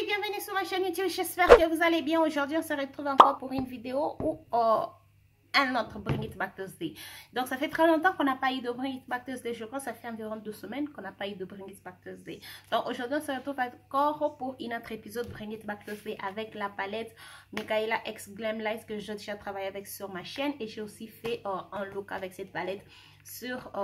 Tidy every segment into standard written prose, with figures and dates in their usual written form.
et bienvenue sur ma chaîne YouTube, j'espère que vous allez bien. Aujourd'hui on se retrouve encore pour une vidéo ou un autre Bring It Back Thursday. Donc ça fait très longtemps qu'on n'a pas eu de Bring It Back Thursday, je crois que ça fait environ 2 semaines qu'on n'a pas eu de Bring It Back Thursday. Donc aujourd'hui on se retrouve encore pour un autre épisode Bring It Back Thursday avec la palette Micaela X Glam Light que j'ai déjà travaillé avec sur ma chaîne, et j'ai aussi fait un look avec cette palette sur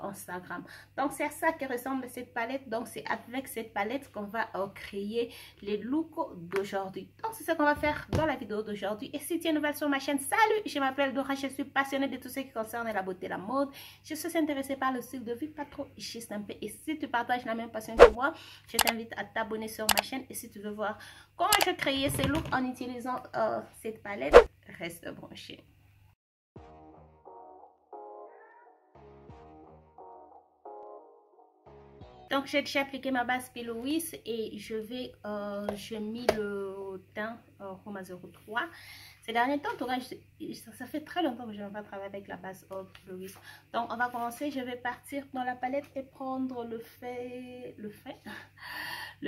Instagram. Donc c'est à ça que ressemble cette palette. Donc c'est avec cette palette qu'on va créer les looks d'aujourd'hui. Donc c'est ce qu'on va faire dans la vidéo d'aujourd'hui. Et si tu es nouvelle sur ma chaîne, salut, je m'appelle Dora, je suis passionnée de tout ce qui concerne la beauté et la mode. Je suis intéressée par le style de vie, pas trop, juste un peu. Et si tu partages la même passion que moi, je t'invite à t'abonner sur ma chaîne. Et si tu veux voir comment je crée ces looks en utilisant cette palette, reste branché. Donc j'ai déjà appliqué ma base P. Louise et j'ai mis le teint Roma 03. Ces derniers temps, ça fait très longtemps que je n'ai pas travaillé avec la base P. Louise. Donc on va commencer, je vais partir dans la palette et prendre le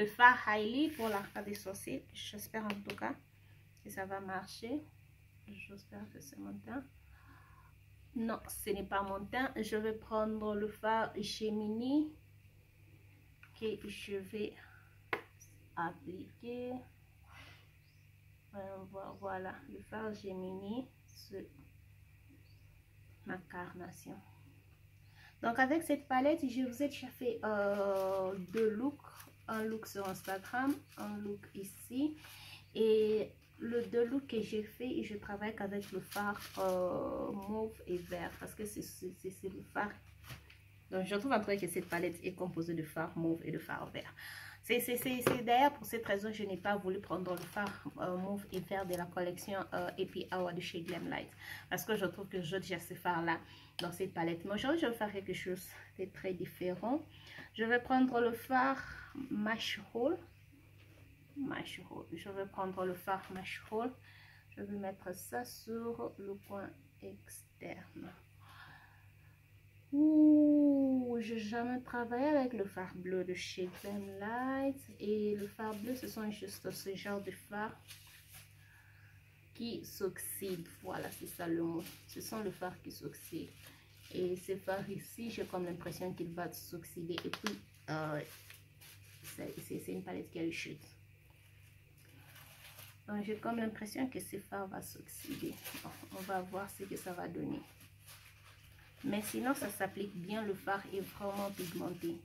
fard Highly pour l'arcade des sourcils. J'espère en tout cas que ça va marcher. J'espère que c'est mon teint. Non, ce n'est pas mon teint. Je vais prendre le fard Gemini que je vais appliquer. Voilà, le fard Gemini sur ma carnation. Donc avec cette palette, je vous ai déjà fait deux looks. Un look sur Instagram, un look ici. Et le deux looks que j'ai fait, je travaille avec le fard mauve et vert, parce que c'est le fard. Donc je trouve en tout cas que cette palette est composée de fard mauve et de fard vert. C'est d'ailleurs pour cette raison que je n'ai pas voulu prendre le fard mauve et vert de la collection Happy Hour de chez Glam Light, parce que je trouve que j'ai déjà ce fard là dans cette palette. Mais aujourd'hui je vais faire quelque chose de très différent. Je vais prendre le fard Mash Roll. Je vais prendre le fard Mash Roll. Je vais mettre ça sur le coin externe. Ouh, j'ai jamais travaillé avec le fard bleu de chez Glam Light. Et le fard bleu, ce sont juste ce genre de fard qui s'oxyde. Voilà, c'est ça le mot. Ce sont le fard qui s'oxyde. Et ce fard ici, j'ai comme l'impression qu'il va s'oxyder. Et puis, c'est une palette qui a une chute. Donc, j'ai comme l'impression que ce fard va s'oxyder. Bon, on va voir ce que ça va donner. Mais sinon ça s'applique bien, le fard est vraiment pigmenté.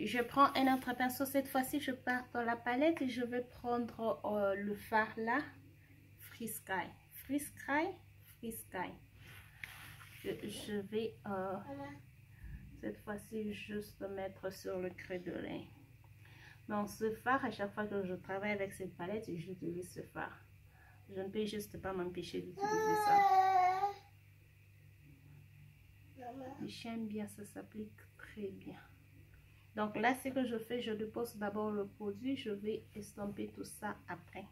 Je prends un autre pinceau, cette fois-ci je pars dans la palette et je vais prendre le fard là, Free Sky. Je vais cette fois-ci juste mettre sur le creux de l'œil. Donc ce fard, à chaque fois que je travaille avec cette palette, j'utilise ce fard. Je ne peux juste pas m'empêcher d'utiliser ça. J'aime bien, ça s'applique très bien. Donc là, ce que je fais, je dépose d'abord le produit, je vais estomper tout ça après.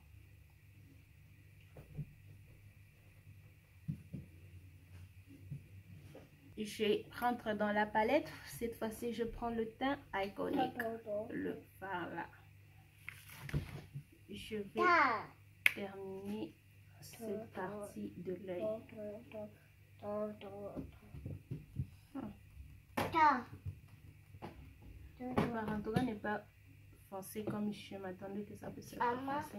Je rentre dans la palette. Cette fois-ci, je prends le teint Iconic, le fard là. Je vais terminer cette partie de l'œil. En tout cas, n'est pas foncé comme je m'attendais que ça puisse être foncé.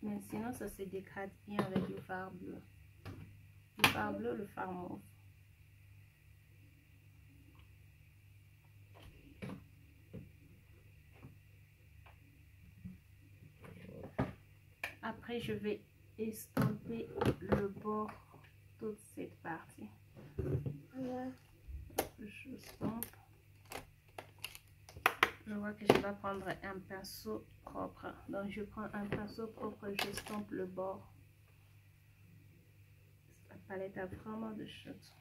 Mais sinon, ça se dégrade bien avec le fard bleu. Le fard bleu, le fard mauve. Après, je vais estomper le bord, toute cette partie. Je stompe. Je vois que je vais prendre un pinceau propre. Donc je prends un pinceau propre, je stompe le bord. La palette a vraiment de chutes.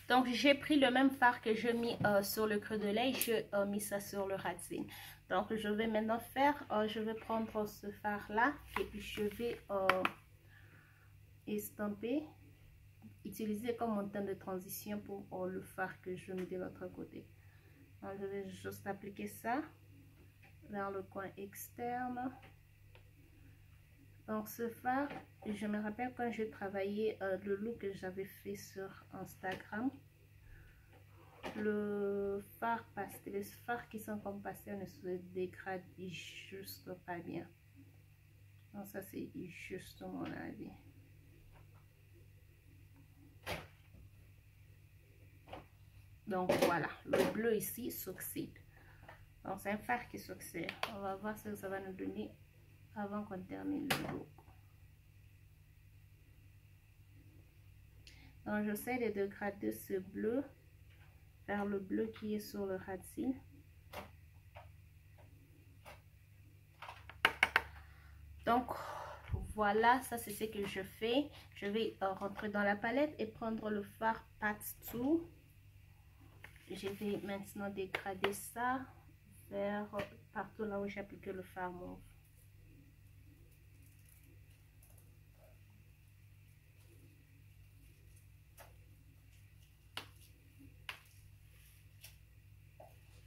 Donc j'ai pris le même fard que je mis sur le creux de l'œil, je mis ça sur le racine. Donc je vais maintenant faire, je vais prendre ce fard là et puis je vais estomper utiliser comme mon temps de transition pour le fard que je mets de l'autre côté. Donc, je vais juste appliquer ça vers le coin externe. Donc ce fard, je me rappelle quand je travaillais le look que j'avais fait sur Instagram, le fard pastel, les fards qui sont comme pastel ne se dégradent juste pas bien. Donc ça c'est juste mon avis. Donc voilà, le bleu ici s'oxyde. Donc c'est un fard qui s'oxyde. On va voir ce que ça va nous donner avant qu'on termine le look. Donc j'essaie de dégrader ce bleu vers le bleu qui est sur le ras de cils. Donc voilà, ça c'est ce que je fais. Je vais rentrer dans la palette et prendre le fard Pat 2. Je vais maintenant dégrader ça vers partout là où j'ai appliqué le fard mauve.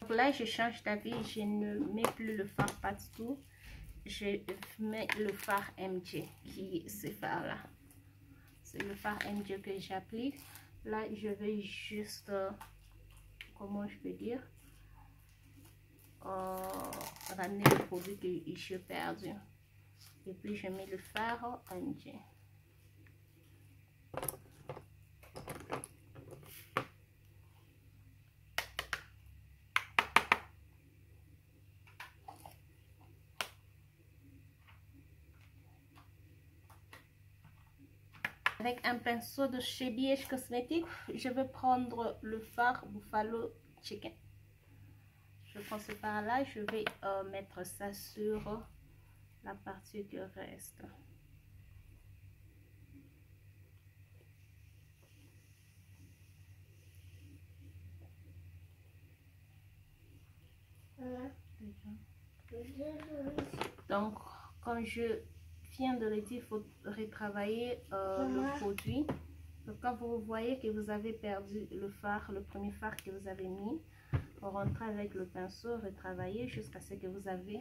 Donc là je change d'avis, je ne mets plus le fard Pat 2, je mets le fard MJ qui est ce fard là. C'est le fard MJ que j'applique. Là je vais juste comment je peux dire, ramener le produit que j'ai perdu, et puis je mets le fard MJ. Avec un pinceau de chez BH Cosmetics, je vais prendre le fard Buffalo Chicken. Je prends ce fard là, je vais mettre ça sur la partie qui reste. Donc, comme je viens de le dire, il faut retravailler le produit. Donc, quand vous voyez que vous avez perdu le fard, le premier fard que vous avez mis, vous rentrez avec le pinceau, retravailler jusqu'à ce que vous avez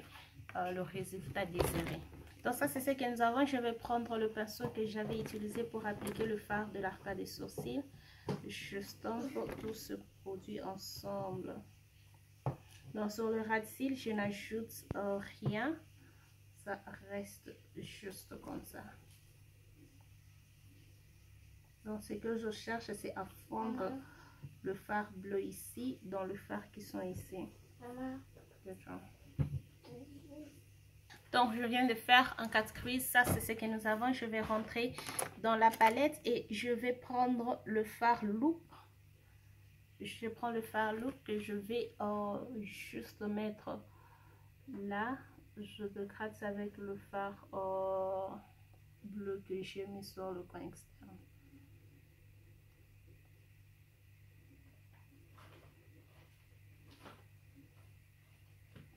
le résultat désiré. Donc ça c'est ce que nous avons. Je vais prendre le pinceau que j'avais utilisé pour appliquer le fard de l'arcade des sourcils. Je stampe tout ce produit ensemble. Donc sur le ras de cils, je n'ajoute rien. Ça reste juste comme ça. Donc ce que je cherche, c'est à fondre le fard bleu ici dans le fard qui sont ici. Donc je viens de faire un 4 crease. Ça c'est ce que nous avons. Je vais rentrer dans la palette et je vais prendre le fard loop. Je prends le fard loop que je vais juste mettre là. Je dégrade ça avec le fard bleu que j'ai mis sur le coin externe.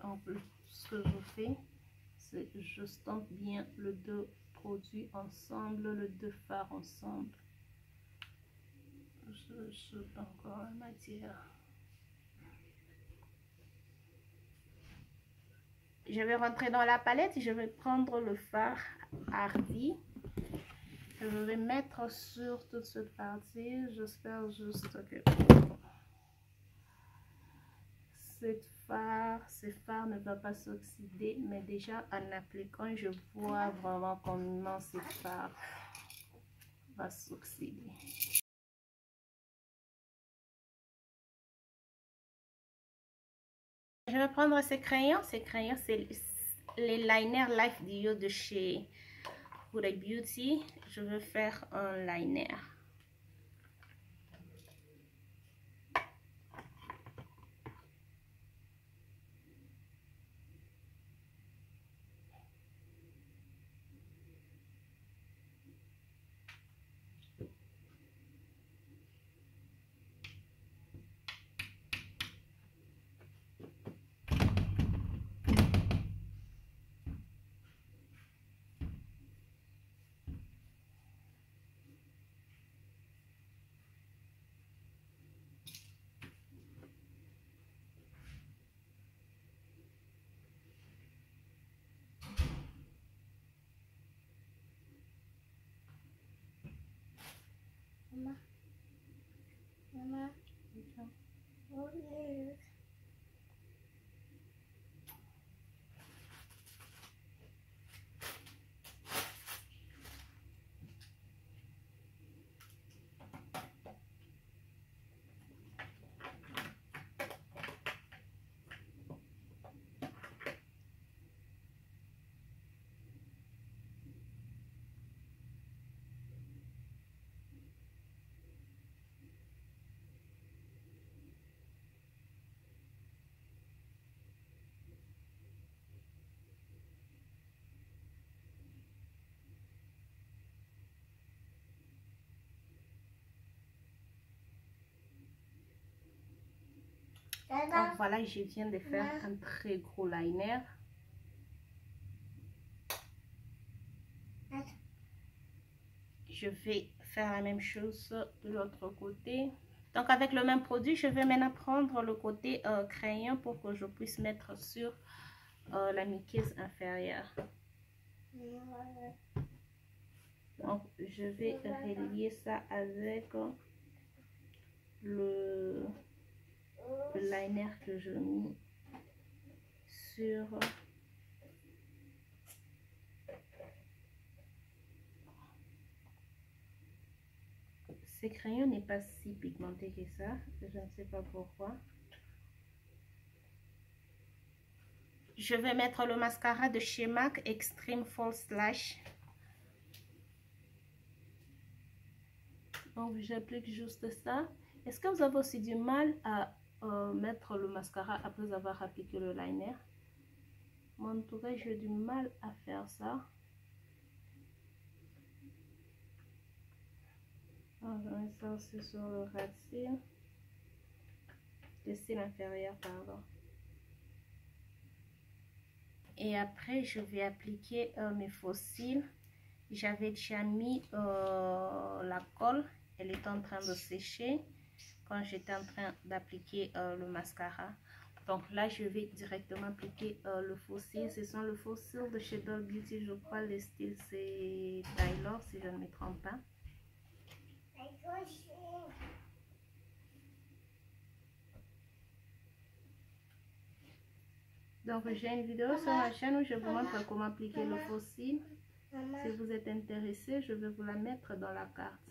En plus, ce que je fais, c'est je stampe bien les deux produits ensemble, les deux fards ensemble. Je saute encore la matière. Je vais rentrer dans la palette et je vais prendre le fard Hardy. Je vais mettre sur toute cette partie. J'espère juste que ce fard ne va pas s'oxyder, mais déjà en appliquant, je vois vraiment comment ce fard va s'oxyder. Je vais prendre ces crayons. Ces crayons, c'est les liners Life Dio de chez Huda Beauty. Je vais faire un liner. Maman. Maman. Oh, yeah. Donc voilà, je viens de faire un très gros liner. Je vais faire la même chose de l'autre côté. Donc avec le même produit, je vais maintenant prendre le côté crayon pour que je puisse mettre sur la muqueuse inférieure. Donc je vais relier ça avec le liner que je mis sur ce crayon. N'est pas si pigmenté que ça, je ne sais pas pourquoi. Je vais mettre le mascara de chez MAC Extreme False Lash. Donc j'applique juste ça. Est-ce que vous avez aussi du mal à mettre le mascara après avoir appliqué le liner? Moi, en tout cas, j'ai du mal à faire ça. Alors, je mets ça aussi sur le ras de cils. Le cil inférieur, pardon. Et après, je vais appliquer mes faux cils. J'avais déjà mis la colle. Elle est en train de sécher quand j'étais en train d'appliquer le mascara. Donc là, je vais directement appliquer le faux cil. Ce sont le faux cil de chez Doll Beauty, je crois. Le style, c'est Taylor, si je ne me trompe pas. Donc j'ai une vidéo sur ma chaîne où je vous montre comment appliquer le faux cil. Si vous êtes intéressé, je vais vous la mettre dans la carte.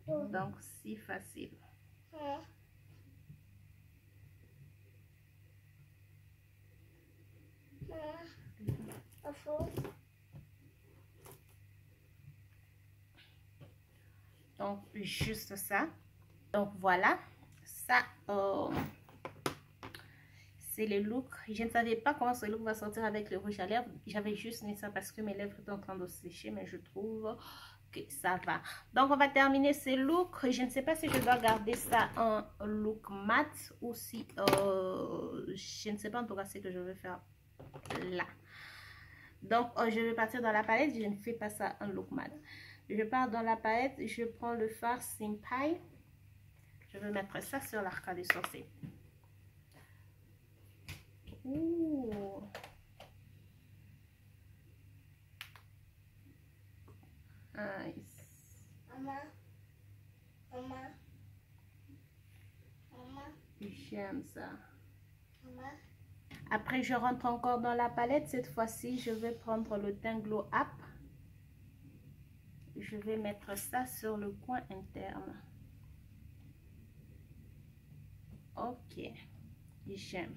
Donc si facile. Donc juste ça. Donc voilà, ça c'est le look. Je ne savais pas comment ce look va sortir avec le rouge à lèvres. J'avais juste mis ça parce que mes lèvres étaient en train de sécher, mais je trouve que ça va. Donc on va terminer ce look. Je ne sais pas si je dois garder ça en look mat ou si je ne sais pas, en tout cas ce que je vais faire là. Donc je vais partir dans la palette. Je ne fais pas ça en look mat. Je pars dans la palette, je prends le fard Simpai. Je vais mettre ça sur l'arcade des sourcils. Ouh. Nice. Maman. Maman. Maman. J'aime ça. Maman. Après, je rentre encore dans la palette. Cette fois-ci, je vais prendre le teint Glow Up. Je vais mettre ça sur le coin interne. Ok, j'aime.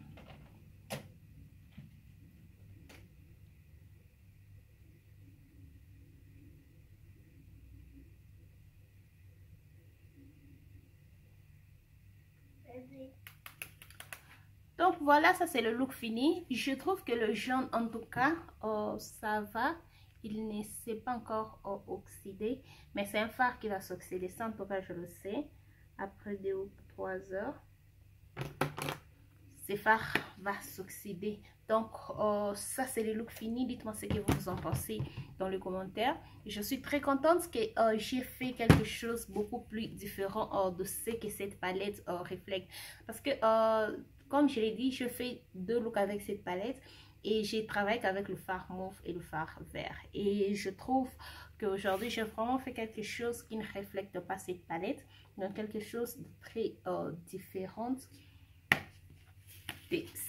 Donc voilà, ça c'est le look fini. Je trouve que le jaune, en tout cas, ça va. Il ne s'est pas encore oxydé, mais c'est un fard qui va s'oxyder. Ça, en tout cas, je le sais. Après 2 ou 3 heures, ce fard va s'oxyder. Donc ça c'est le look fini. Dites-moi ce que vous en pensez dans les commentaires. Je suis très contente que j'ai fait quelque chose beaucoup plus différent de ce que cette palette reflète, parce que comme je l'ai dit, je fais 2 looks avec cette palette et j'ai travaillé avec le fard mauve et le fard vert, et je trouve qu'aujourd'hui, j'ai vraiment fait quelque chose qui ne reflète pas cette palette. Donc, quelque chose de très différent.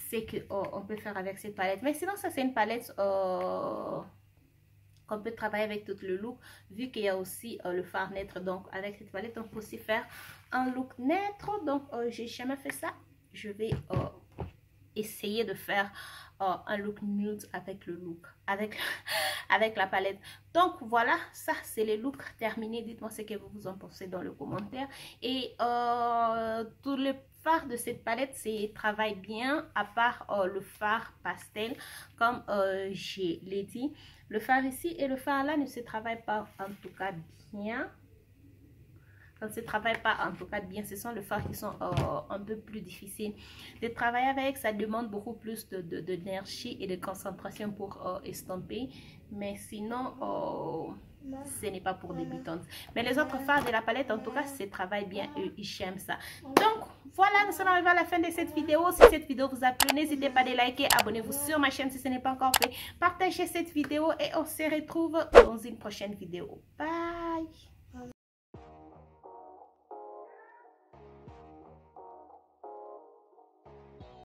C'est qu'on peut faire avec cette palette. Mais sinon, ça, c'est une palette qu'on peut travailler avec tout le look, vu qu'il y a aussi le fard neutre. Donc, avec cette palette, on peut aussi faire un look neutre. Donc, j'ai jamais fait ça. Je vais essayer de faire un look nude avec le look, avec la palette. Donc voilà, ça c'est les looks terminés. Dites-moi ce que vous en pensez dans le commentaire. Et tout le fard de cette palette, c'est travaille bien, à part le fard pastel, comme je l'ai dit. Le fard ici et le fard là ne se travaillent pas en tout cas bien. Ça ne se travaille pas en tout cas bien. Ce sont les fards qui sont un peu plus difficiles de travailler avec. Ça demande beaucoup plus d'énergie et de concentration pour estomper. Mais sinon, ce n'est pas pour débutantes. Mais les autres fards de la palette, en tout cas, se travaillent bien et j'aime ça. Donc, voilà, nous sommes arrivés à la fin de cette vidéo. Si cette vidéo vous a plu, n'hésitez pas à liker, abonnez-vous sur ma chaîne si ce n'est pas encore fait. Partagez cette vidéo et on se retrouve dans une prochaine vidéo. Bye!